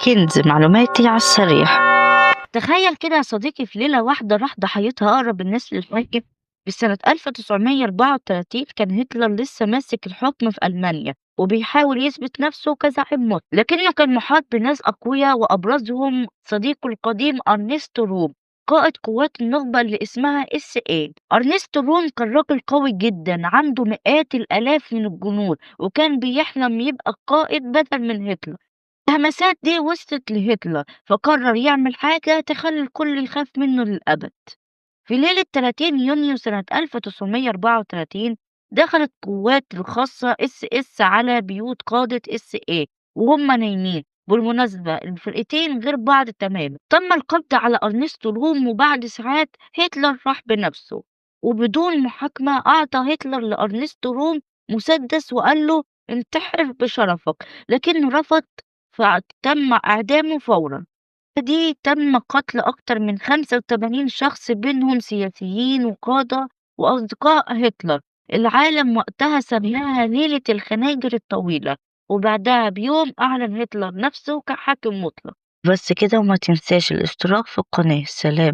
كنز معلوماتي على السريع. تخيل كده يا صديقي، في ليلة واحدة راح ضحيتها أقرب الناس للحاكم. في سنة 1934 كان هتلر لسه ماسك الحكم في ألمانيا وبيحاول يثبت نفسه كزعيم مصري، لكنه كان محاط بناس أقوياء وأبرزهم صديقه القديم أرنست روم، قائد قوات النخبة اللي اسمها اس اي. أرنست روم كان راجل قوي جدا عنده مئات الآلاف من الجنود، وكان بيحلم يبقى قائد بدل من هتلر. الهمسات دي وصلت لهتلر فقرر يعمل حاجة تخلي الكل يخاف منه للأبد. في ليلة 30 يونيو سنة 1934 دخلت قوات الخاصة اس اس على بيوت قادة اس ايه وهم نايمين. بالمناسبة الفرقتين غير بعض تماما. تم القبض على أرنست روم، وبعد ساعات هتلر راح بنفسه وبدون محاكمة أعطى هتلر لأرنست روم مسدس وقال له انتحر بشرفك، لكنه رفض فتم إعدامه فورا. دي تم قتل أكتر من 85 شخص بينهم سياسيين وقادة وأصدقاء هتلر. العالم وقتها سماها ليلة الخناجر الطويلة، وبعدها بيوم أعلن هتلر نفسه كحاكم مطلق. بس كده، وما تنساش الاشتراك في القناة. سلام.